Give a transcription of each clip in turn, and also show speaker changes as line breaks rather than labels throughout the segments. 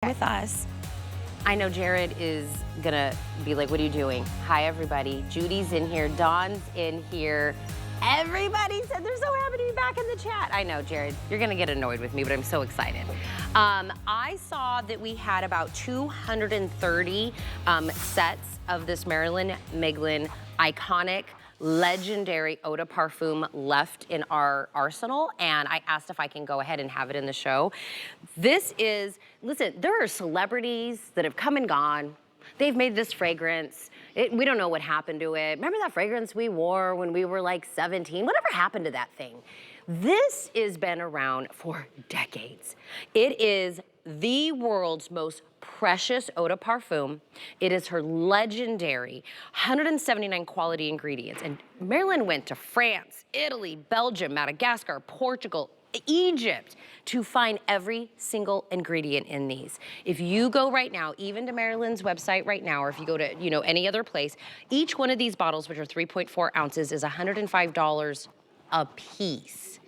with us.
I know Jared is gonna be like, what are you doing? Hi, everybody. Judy's in here, Dawn's in here. Everybody said they're so happy to be back in the chat. I know, Jared, you're gonna get annoyed with me, but I'm so excited. I saw that we had about 230 sets of this Marilyn Miglin iconic legendary eau de parfum left in our arsenal, and I asked if I can go ahead and have it in the show. This is, listen, there are celebrities that have come and gone. They've made this fragrance. We don't know what happened to it. Remember that fragrance we wore when we were like 17? Whatever happened to that thing? This has been around for decades. It is the world's most precious eau de parfum. It is her legendary 179 quality ingredients. And Marilyn went to France, Italy, Belgium, Madagascar, Portugal, Egypt to find every single ingredient in these. If you go right now, even to Marilyn's website right now, or if you go to, any other place, each one of these bottles, which are 3.4 ounces, is $105 a piece.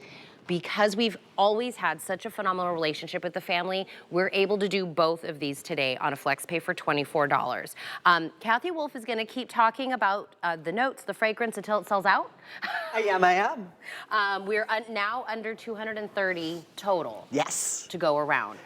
Because we've always had such a phenomenal relationship with the family, we're able to do both of these today on a flex pay for $24. Kathy Wolf is gonna keep talking about the notes, the fragrance until it sells out.
I am.
We're now under 230 total.
Yes.
To go around.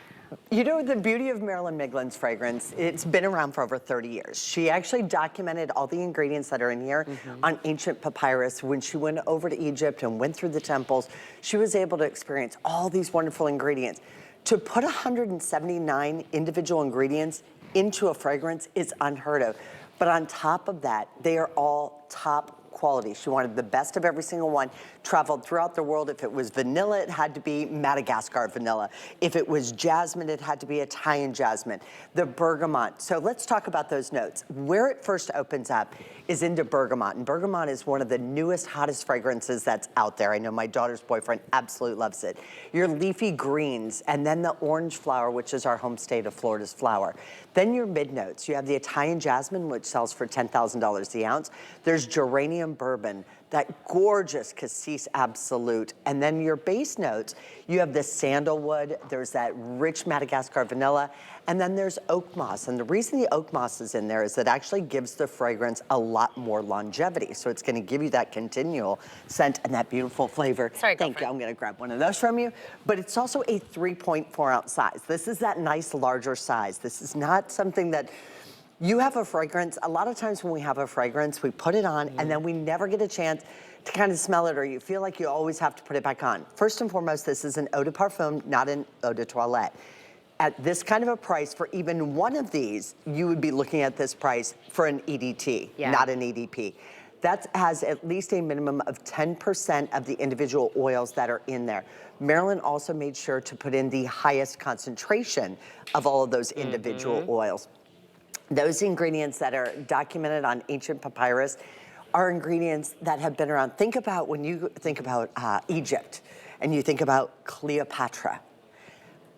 You know, the beauty of Marilyn Miglin's fragrance, it's been around for over 30 years. She actually documented all the ingredients that are in here on ancient papyrus. When she went over to Egypt and went through the temples, she was able to experience all these wonderful ingredients. To put 179 individual ingredients into a fragrance is unheard of. But on top of that, they are all top quality. She wanted the best of every single one, traveled throughout the world. If it was vanilla, it had to be Madagascar vanilla. If it was jasmine, it had to be Italian jasmine. The bergamot. So let's talk about those notes. Where it first opens up is into bergamot. And bergamot is one of the newest, hottest fragrances that's out there. I know my daughter's boyfriend absolutely loves it. Your leafy greens, and then the orange flower, which is our home state of Florida's flower. Then your mid notes. You have the Italian jasmine, which sells for $10,000 the ounce. There's geranium bourban, that gorgeous cassis absolute. And then your base notes, you have the sandalwood, there's that rich Madagascar vanilla, and then there's oakmoss. And the reason the oakmoss is in there is it actually gives the fragrance a lot more longevity. So it's gonna give you that continual scent and that beautiful flavor.
Sorry,
Thank you, I'm gonna grab one of those from you. But it's also a 3.4 ounce size. This is that nice larger size. This is not something that, you have a fragrance, a lot of times when we have a fragrance, we put it on and then we never get a chance to kind of smell it, or you feel like you always have to put it back on. First and foremost, this is an eau de parfum, not an eau de toilette. At this kind of a price, for even one of these, you would be looking at this price for an EDT, not an EDP. That has at least a minimum of 10% of the individual oils that are in there. Marilyn also made sure to put in the highest concentration of all of those individual oils. Those ingredients that are documented on ancient papyrus are ingredients that have been around. Think about when you think about Egypt and you think about Cleopatra,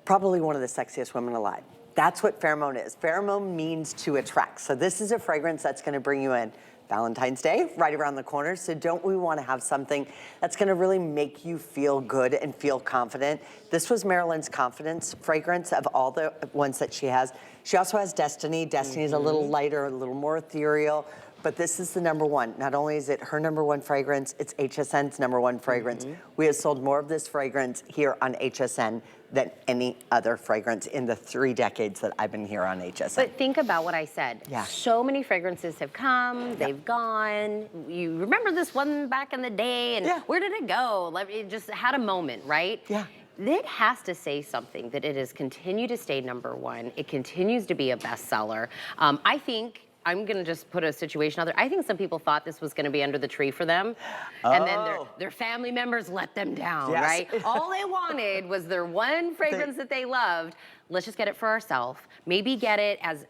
probably one of the sexiest women alive. That's what pheromone is. Pheromone means to attract. So this is a fragrance that's gonna bring you in. Valentine's Day, right around the corner. So don't we want to have something that's going to really make you feel good and feel confident? This was Marilyn's confidence fragrance of all the ones that she has. She also has Destiny. Destiny is a little lighter, a little more ethereal, but this is the #1. Not only is it her #1 fragrance, it's HSN's #1 fragrance. We have sold more of this fragrance here on HSN than any other fragrance in the 3 decades that I've been here on HSN.
But think about what I said.
Yeah.
So many fragrances have come, they've gone. You remember this one back in the day, and where did it go? Like, it just had a moment, right?
Yeah.
It has to say something that it has continued to stay #1. It continues to be a bestseller. I think, I'm gonna just put a situation out there. I think some people thought this was gonna be under the tree for them. And then their family members let them down, right? All they wanted was their one fragrance that they loved. Let's just get it for ourselves. Maybe get it as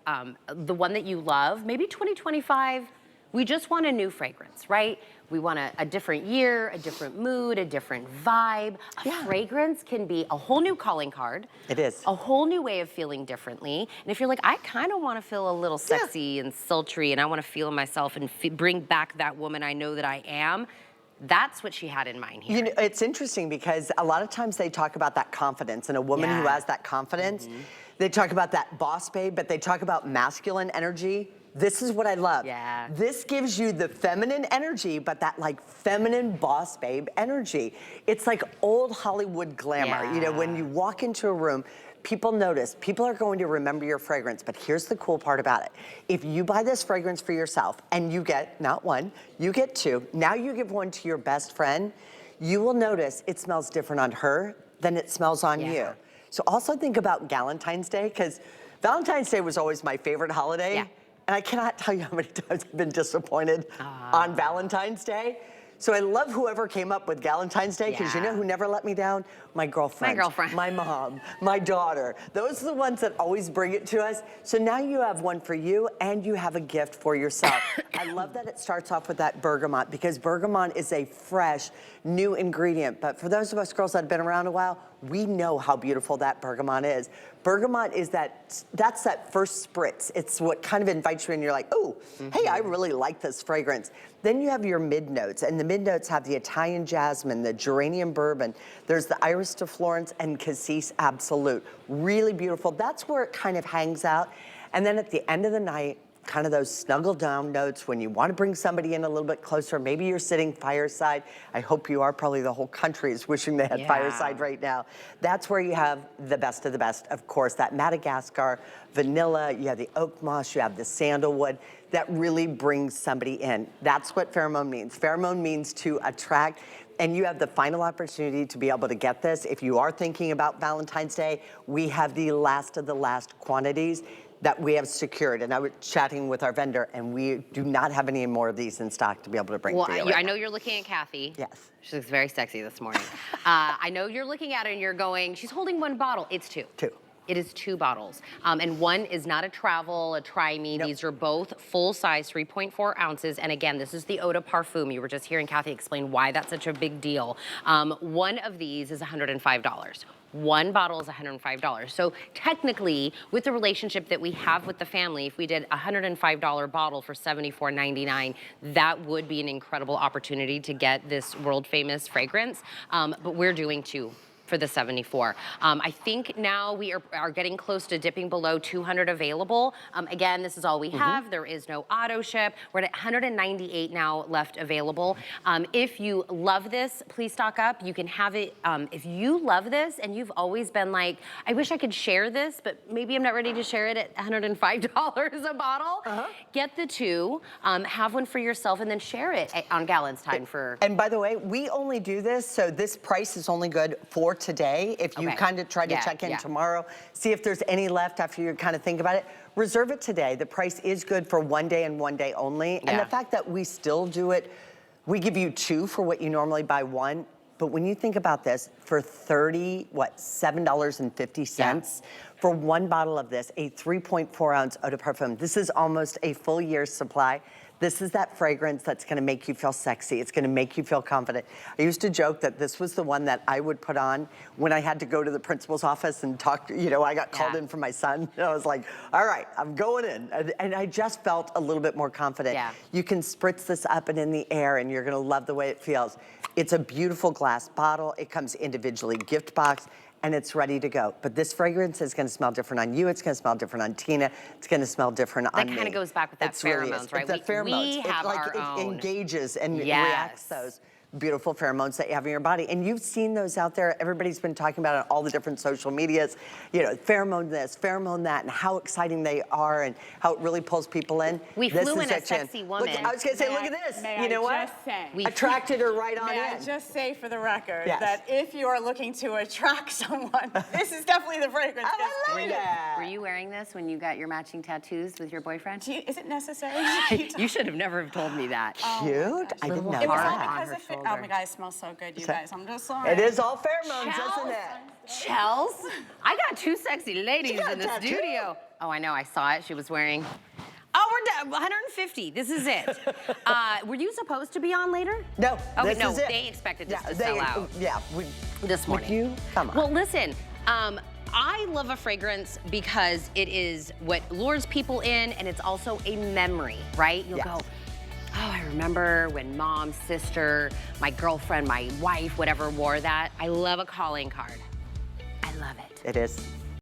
the one that you love. Maybe 2025, we just want a new fragrance, right? We want a different year, a different mood, a different vibe. A fragrance can be a whole new calling card.
It is.
A whole new way of feeling differently. And if you're like, I kind of want to feel a little sexy and sultry, and I want to feel myself and bring back that woman I know that I am, That's what she had in mind here.
You know, it's interesting because a lot of times they talk about that confidence, and a woman who has that confidence, they talk about that boss babe, but they talk about masculine energy. This is what I love.
Yeah.
This gives you the feminine energy, but that like feminine boss babe energy. It's like old Hollywood glamour. You know, when you walk into a room, people notice, people are going to remember your fragrance, but here's the cool part about it. If you buy this fragrance for yourself and you get, not one, you get two, now you give one to your best friend, you will notice it smells different on her than it smells on you. So also think about Valentine's Day, because Valentine's Day was always my favorite holiday. And I cannot tell you how many times I've been disappointed on Valentine's Day. So I love whoever came up with Valentine's Day, because you know who never let me down? My girlfriend.
My girlfriend.
My mom, my daughter. Those are the ones that always bring it to us. So now you have one for you, and you have a gift for yourself. I love that it starts off with that bergamot, because bergamot is a fresh, new ingredient. But for those of us girls that have been around a while, we know how beautiful that bergamot is. Bergamot is that's that first spritz. It's what kind of invites you in. You're like, oh, hey, I really like this fragrance. Then you have your mid notes, and the mid notes have the Italian jasmine, the geranium bourbon. There's the iris de Florence and cassis absolute. Really beautiful. That's where it kind of hangs out. And then at the end of the night, kind of those snuggle down notes when you want to bring somebody in a little bit closer. Maybe you're sitting fireside. I hope you are. Probably the whole country is wishing they had fireside right now. That's where you have the best of the best, of course. That Madagascar vanilla, you have the oakmoss, you have the sandalwood. That really brings somebody in. That's what pheromone means. Pheromone means to attract. And you have the final opportunity to be able to get this. If you are thinking about Valentine's Day, we have the last of the last quantities that we have secured. And I was chatting with our vendor, and we do not have any more of these in stock to be able to bring for you.
Well, I know you're looking at Kathy.
Yes.
She looks very sexy this morning. I know you're looking at her and you're going, she's holding one bottle. It's two. Two. It is 2 bottles. And one is not a travel, a try me. These are both full size, 3.4 ounces. And again, this is the Eau De Parfum. You were just hearing Kathy explain why that's such a big deal. One of these is $105. One bottle is $105. So technically, with the relationship that we have with the family, if we did a $105 bottle for $74.99, that would be an incredible opportunity to get this world famous fragrance. But we're doing 2 for the 74. I think now we are getting close to dipping below 200 available. Again, this is all we have. There is no auto ship. We're at 198 now left available. If you love this, please stock up. You can have it. If you love this and you've always been like, I wish I could share this, but maybe I'm not ready to share it at $105 a bottle, get the 2, have one for yourself, and then share it on Galentine's for...
And by the way, we only do this, so this price is only good for today. If you kind of try to check in tomorrow, see if there's any left after you kind of think about it, reserve it today. The price is good for one day and one day only. And the fact that we still do it, we give you 2 for what you normally buy 1. But when you think about this, for $7.50 for 1 bottle of this, a 3.4 ounce Eau De Parfum, this is almost a full year's supply. This is that fragrance that's gonna make you feel sexy. It's gonna make you feel confident. I used to joke that this was the one that I would put on when I had to go to the principal's office and talk, you know, I got called in for my son. And I was like, all right, I'm going in. And I just felt a little bit more confident. You can spritz this up and in the air, and you're gonna love the way it feels. It's a beautiful glass bottle. It comes individually gift box, and it's ready to go. But this fragrance is gonna smell different on you. It's gonna smell different on Tina. It's gonna smell different on me.
That kind of goes back with that pheromones, right?
The pheromones.
We have our own.
It engages and reacts those beautiful pheromones that you have in your body. And you've seen those out there. Everybody's been talking about it on all the different social medias. You know, pheromone this, pheromone that, and how exciting they are and how it really pulls people in.
We flew in a sexy woman.
Look, I was gonna say, look at this. You know what?
We
attracted her right on in.
May I just say for the record that if you are looking to attract someone, this is definitely the fragrance.
Were you wearing this when you got your matching tattoos with your boyfriend?
Is it necessary?
You should have never told me that.
Cute? I didn't know
It was
that.
all because of it. Oh my God, it smells so good, you guys. I'm just sorry.
It is all pheromones, isn't it?
Chels? I got 2 sexy ladies in the studio. Oh, I know, I saw it. She was wearing... Oh, we're done. 150. This is it. Were you supposed to be on later?
No.
Okay,
this
no,
is it.
they expected this to sell out.
Yeah.
This morning.
Would you? Come on.
Well, listen. I love a fragrance because it is what lures people in, and it's also a memory, right? You'll go, oh, I remember when mom, sister, my girlfriend, my wife, whatever wore that? I love a calling card. I love it.
It is.